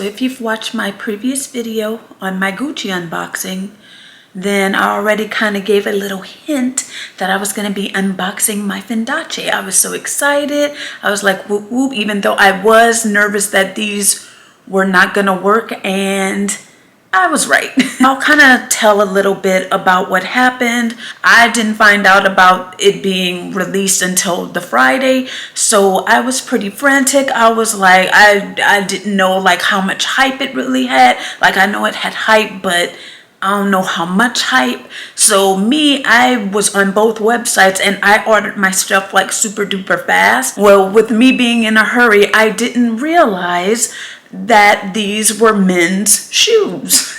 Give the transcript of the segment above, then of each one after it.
If you've watched my previous video on my Gucci unboxing, then I already kind of gave a little hint that I was going to be unboxing my Fendace. I was so excited. I was like, whoop whoop, even though I was nervous that these were not going to work, and I was right. I'll kind of tell a little bit about what happened. I didn't find out about it being released until the Friday, so I was pretty frantic. I was like, I didn't know like how much hype it really had. Like, I know it had hype, but I don't know how much hype. So I was on both websites and I ordered my stuff like super duper fast. Well, with me being in a hurry, I didn't realize that these were men's shoes.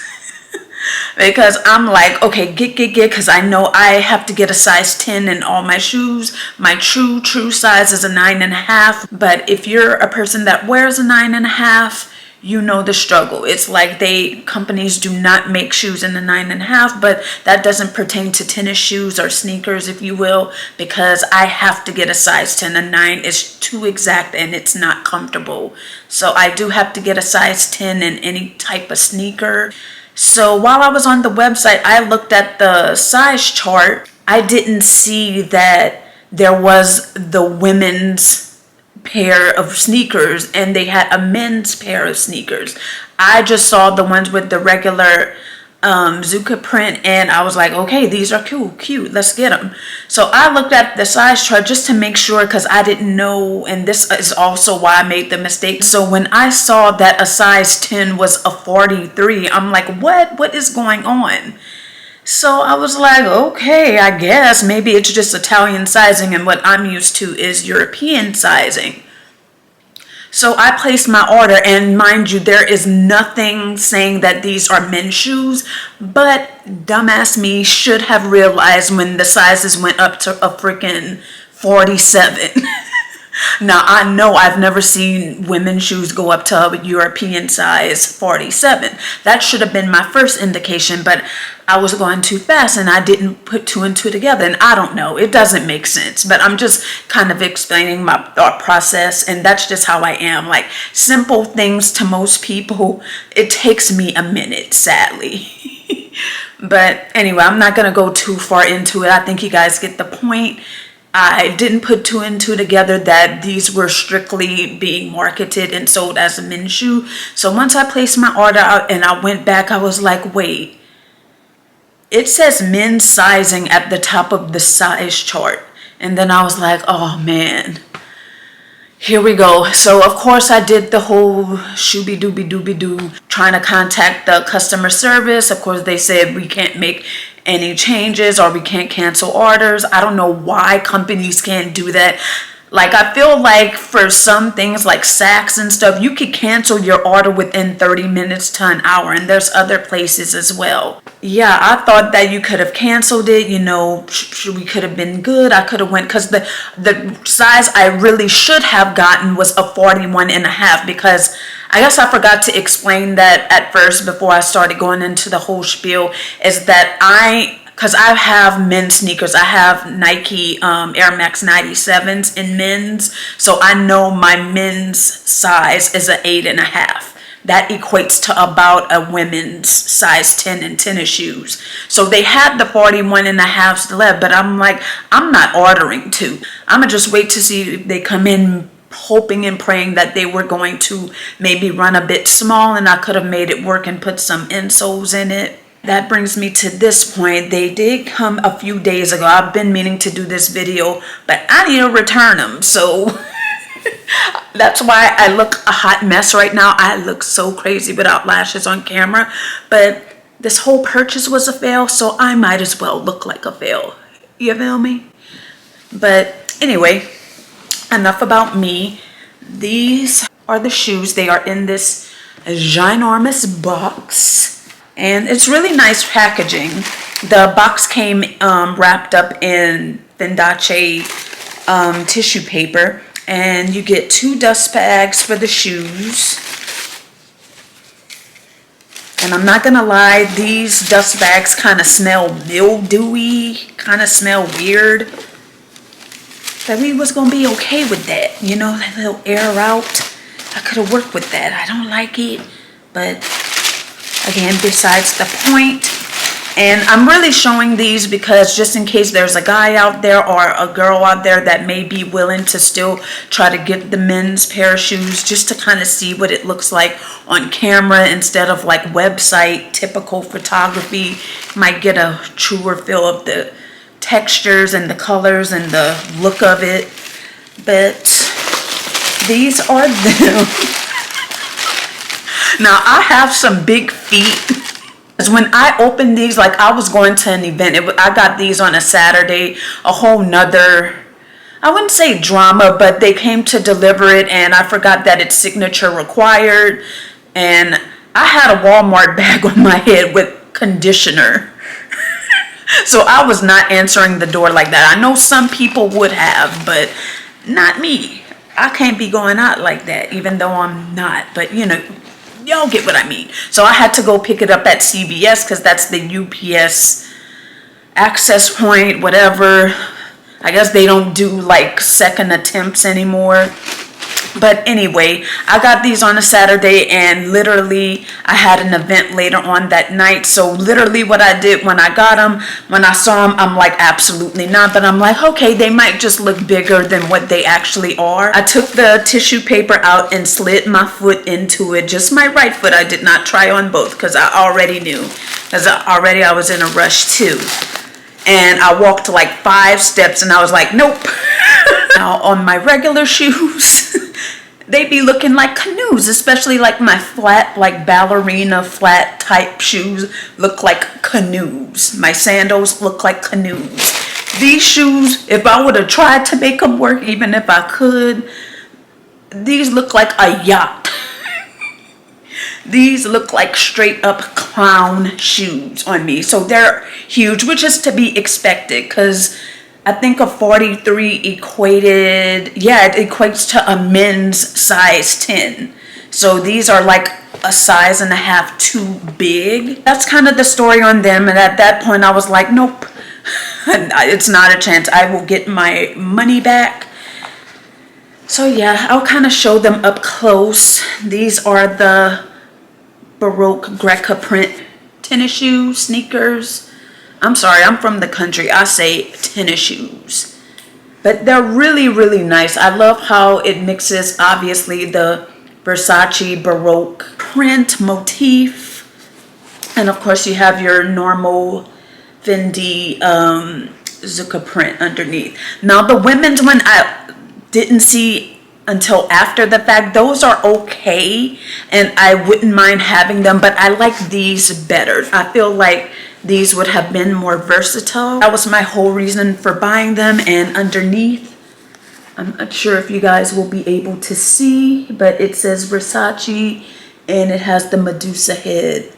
Because I'm like, okay, get, because I know I have to get a size 10 in all my shoes. My true size is a 9.5. But if you're a person that wears a 9.5, you know the struggle. It's like companies do not make shoes in the 9.5, but that doesn't pertain to tennis shoes or sneakers, if you will, because I have to get a size 10. A 9 is too exact and it's not comfortable. So I do have to get a size 10 in any type of sneaker. So while I was on the website, I looked at the size chart. I didn't see that there was the women's pair of sneakers and they had a men's pair of sneakers. I just saw the ones with the regular Zucca print, and I was like, okay, these are cute, let's get them. So I looked at the size chart just to make sure, because I didn't know, and this is also why I made the mistake. So when I saw that a size 10 was a 43, I'm like, what is going on? So I was like, okay, I guess maybe it's just Italian sizing and what I'm used to is European sizing. So I placed my order, and mind you, there is nothing saying that these are men's shoes, but dumbass me should have realized when the sizes went up to a freaking 47. Now, I know I've never seen women's shoes go up to a European size 47. That should have been my first indication, but I was going too fast and I didn't put two and two together. And I don't know, it doesn't make sense, but I'm just kind of explaining my thought process, and that's just how I am. Like, simple things to most people, it takes me a minute, sadly. But anyway, I'm not going to go too far into it. I think you guys get the point. I didn't put two and two together that these were strictly being marketed and sold as a men's shoe. So once I placed my order out and I went back, I was like, wait, it says men's sizing at the top of the size chart. And then I was like, oh man, here we go. So of course I did the whole shooby dooby doo, trying to contact the customer service. Of course they said we can't make any changes or we can't cancel orders. I don't know why companies can't do that. Like, I feel like for some things like Saks and stuff, you could cancel your order within 30 minutes to an hour, and there's other places as well. Yeah, I thought that you could have canceled it, you know, we could have been good. I could have went, because the size I really should have gotten was a 41.5, because I guess I forgot to explain that at first before I started going into the whole spiel, is that because I have men's sneakers. I have Nike Air Max 97s in men's. So I know my men's size is an 8.5. That equates to about a women's size 10 in tennis shoes. So they had the 41.5s left, but I'm like, I'm not ordering two. I'm gonna just wait to see if they come in, hoping and praying that they were going to maybe run a bit small and I could have made it work and put some insoles in it. That brings me to this point. They did come a few days ago. I've been meaning to do this video, but I need to return them. So that's why I look a hot mess right now. I look so crazy without lashes on camera, but this whole purchase was a fail, so I might as well look like a fail. You feel me? But anyway, enough about me. These are the shoes. They are in this ginormous box. And it's really nice packaging. The box came wrapped up in Fendace tissue paper. And you get 2 dust bags for the shoes. And I'm not gonna lie, these dust bags kind of smell mildewy, kind of smell weird. But we was gonna be okay with that, you know, that little air out. I could have worked with that. I don't like it. but again, besides the point. And I'm really showing these because just in case there's a guy out there or a girl out there that may be willing to still try to get the men's pair of shoes, just to kind of see what it looks like on camera instead of like website typical photography. Might get a truer feel of the textures and the colors and the look of it. But these are them. Now I have some big feet. When I opened these, like I was going to an event, I got these on a Saturday, a whole nother, I wouldn't say drama, but they came to deliver it and I forgot that it's signature required. And I had a Walmart bag on my head with conditioner. So I was not answering the door like that. I know some people would have, but not me. I can't be going out like that, even though I'm not, but you know, y'all get what I mean. So I had to go pick it up at CVS because that's the UPS access point, whatever. I guess they don't do like second attempts anymore. But anyway, I got these on a Saturday and literally I had an event later on that night. So literally what I did when I got them, when I saw them, I'm like, absolutely not. But I'm like, okay, they might just look bigger than what they actually are. I took the tissue paper out and slid my foot into it, just my right foot. I did not try on both because I already knew, because I was in a rush too. And I walked like 5 steps and I was like, nope. Now on my regular shoes, they be looking like canoes, especially like my flat, like ballerina flat type shoes look like canoes. My sandals look like canoes. These shoes, if I would have tried to make them work, even if I could, these look like a yacht. These look like straight up clown shoes on me. So they're huge, which is to be expected because I think a 43 equated, yeah, it equates to a men's size 10. So these are like a size and a half too big. That's kind of the story on them. And at that point I was like, nope, it's not a chance. I will get my money back. So yeah, I'll kind of show them up close. These are the Baroque Greca print tennis shoes, sneakers. I'm sorry, I'm from the country. I say tennis shoes. But they're really, really nice. I love how it mixes, obviously, the Versace Baroque print motif. And of course, you have your normal Fendi Zucca print underneath. Now, the women's one I didn't see until after the fact. Those are okay, and I wouldn't mind having them, but I like these better. I feel like these would have been more versatile. That was my whole reason for buying them. And underneath, I'm not sure if you guys will be able to see, but it says Versace and it has the Medusa head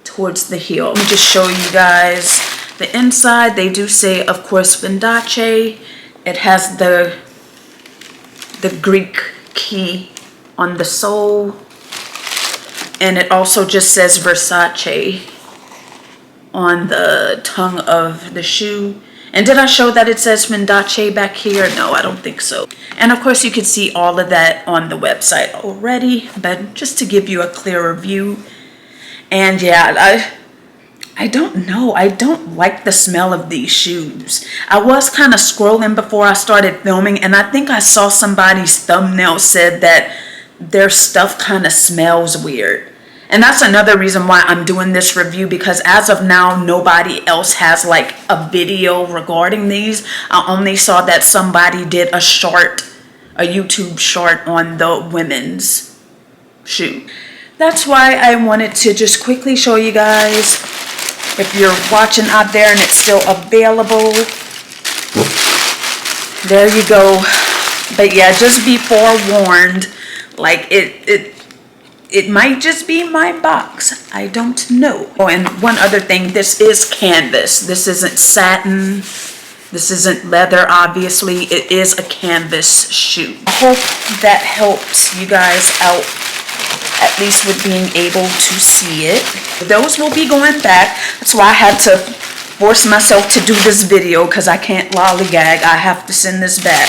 towards the heel. Let me just show you guys the inside. They do say, of course, Fendace. It has the Greek key on the sole, and it also just says Versace on the tongue of the shoe. And did I show that it says Fendace back here? No, I don't think so. And of course you can see all of that on the website already, but just to give you a clearer view. And yeah, I don't know. I don't like the smell of these shoes. I was kind of scrolling before I started filming, and I think I saw somebody's thumbnail said that their stuff kind of smells weird. And that's another reason why I'm doing this review, because as of now, nobody else has like a video regarding these. I only saw that somebody did a YouTube short on the women's shoe. That's why I wanted to just quickly show you guys. If you're watching out there and it's still available, there you go. But yeah, just be forewarned, like it might just be my box. I don't know. Oh, and one other thing, this is canvas. This isn't satin. This isn't leather, obviously. It is a canvas shoe. I hope that helps you guys out, at least with being able to see it. Those will be going back. That's why I had to force myself to do this video, because I can't lollygag. I have to send this back,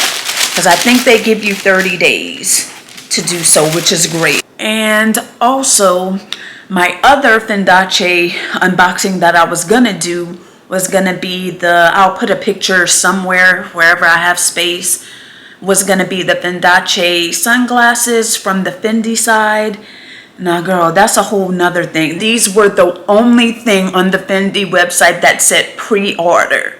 because I think they give you 30 days. to do so, which is great. And also, my other Fendace unboxing that I was gonna do was gonna be the, I'll put a picture somewhere, wherever I have space, was gonna be the Fendace sunglasses from the Fendi side. Now girl, that's a whole nother thing. These were the only thing on the Fendi website that said pre-order.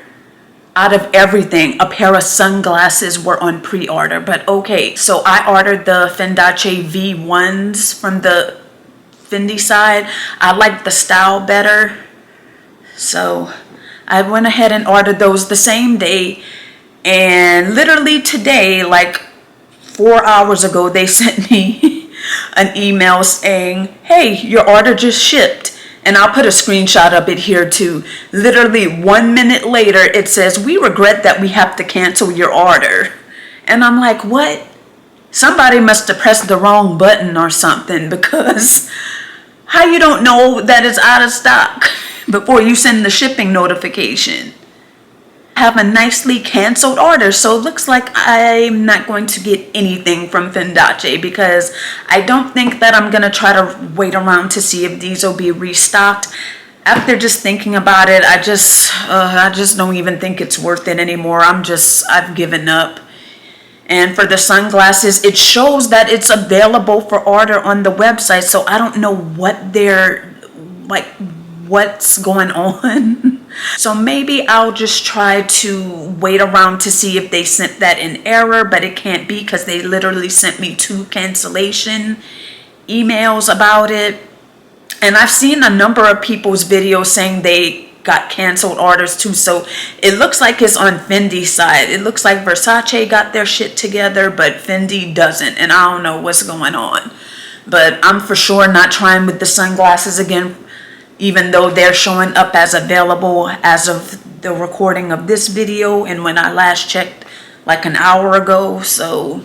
Out of everything, a pair of sunglasses were on pre-order. But okay, so I ordered the Fendace V1s from the Fendi side. I like the style better, so I went ahead and ordered those the same day. And literally today, like 4 hours ago, they sent me an email saying, hey, your order just shipped. And I'll put a screenshot of it here too. Literally 1 minute later, it says, we regret that we have to cancel your order. And I'm like, what? Somebody must have pressed the wrong button or something, because how you don't know that it's out of stock before you send the shipping notification? I have a nicely canceled order, so it looks like I'm not going to get anything from Fendace, because I don't think that I'm gonna try to wait around to see if these will be restocked. After just thinking about it, I just don't even think it's worth it anymore. I've given up. And for the sunglasses, it shows that it's available for order on the website, so I don't know what they're, like, what's going on. So maybe I'll just try to wait around to see if they sent that in error, but it can't be, because they literally sent me 2 cancellation emails about it. And I've seen a number of people's videos saying they got canceled orders too, so it looks like it's on Fendi's side. It looks like Versace got their shit together, but Fendi doesn't, and I don't know what's going on. But I'm for sure not trying with the sunglasses again, even though they're showing up as available as of the recording of this video and when I last checked like an hour ago. So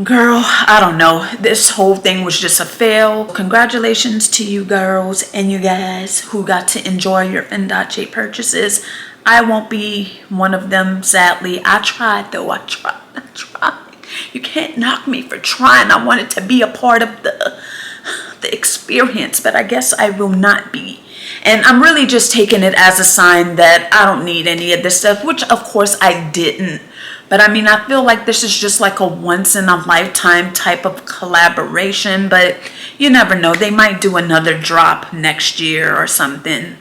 girl, I don't know, this whole thing was just a fail. Congratulations to you girls and you guys who got to enjoy your Fendace purchases. I won't be one of them, sadly. I tried though. I tried. You can't knock me for trying. I wanted to be a part of the experience, but I guess I will not be. And I'm really just taking it as a sign that I don't need any of this stuff, which of course I didn't. But I mean, I feel like this is just like a once in a lifetime type of collaboration, but you never know. They might do another drop next year or something.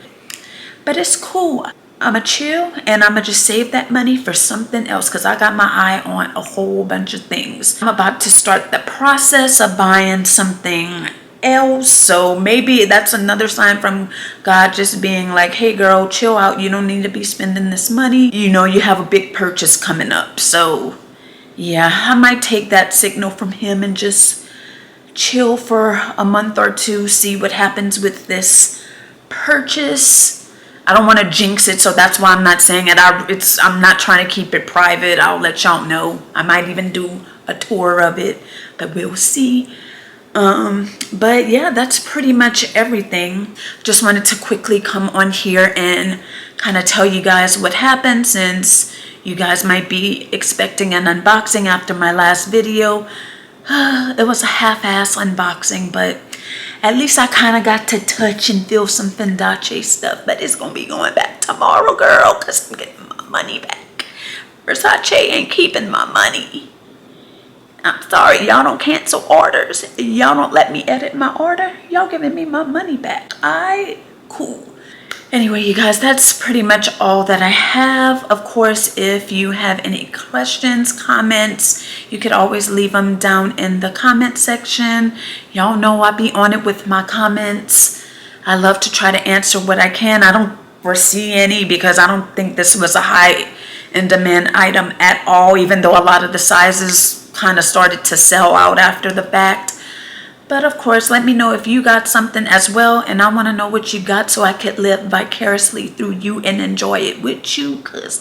But it's cool. I'ma chill and I'ma just save that money for something else, because I got my eye on a whole bunch of things. I'm about to start the process of buying something else, so maybe that's another sign from God just being like, hey girl, chill out, you don't need to be spending this money, you know you have a big purchase coming up. So yeah, I might take that signal from him and just chill for a month or two, see what happens with this purchase. I don't want to jinx it, so that's why I'm not saying it. I'm not trying to keep it private. I'll let y'all know. I might even do a tour of it, but we'll see. But yeah, that's pretty much everything. Just wanted to quickly come on here and kind of tell you guys what happened, since you guys might be expecting an unboxing after my last video. It was a half-ass unboxing, but at least I kind of got to touch and feel some Fendace stuff. But it's gonna be going back tomorrow, girl, because I'm getting my money back. Versace ain't keeping my money. I'm sorry, y'all don't cancel orders. Y'all don't let me edit my order. Y'all giving me my money back. Cool. Anyway, you guys, that's pretty much all that I have. Of course, if you have any questions, comments, you could always leave them down in the comment section. Y'all know I be on it with my comments. I love to try to answer what I can. I don't foresee any, because I don't think this was a high in demand item at all, even though a lot of the sizes kind of started to sell out after the fact. But of course, let me know if you got something as well, and I want to know what you got so I could live vicariously through you and enjoy it with you, because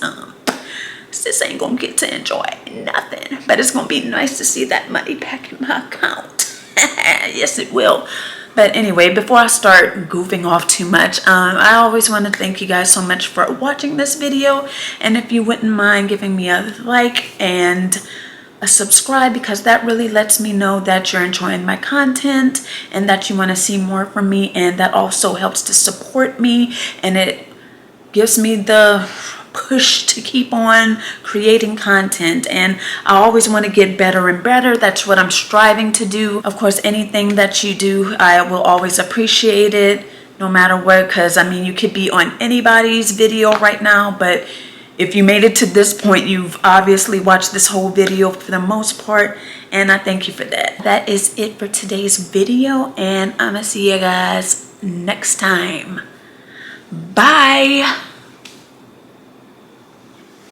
sis ain't gonna get to enjoy nothing, but it's gonna be nice to see that money back in my account. Yes, it will. But anyway, before I start goofing off too much, I always want to thank you guys so much for watching this video, and if you wouldn't mind giving me a like and a subscribe, because that really lets me know that you're enjoying my content and that you want to see more from me, and that also helps to support me, and it gives me the push to keep on creating content. And I always want to get better and better. That's what I'm striving to do. Of course, anything that you do, I will always appreciate it, no matter what, because I mean, you could be on anybody's video right now, but if you made it to this point, you've obviously watched this whole video for the most part, and I thank you for that. That is it for today's video, and I'm gonna see you guys next time. Bye.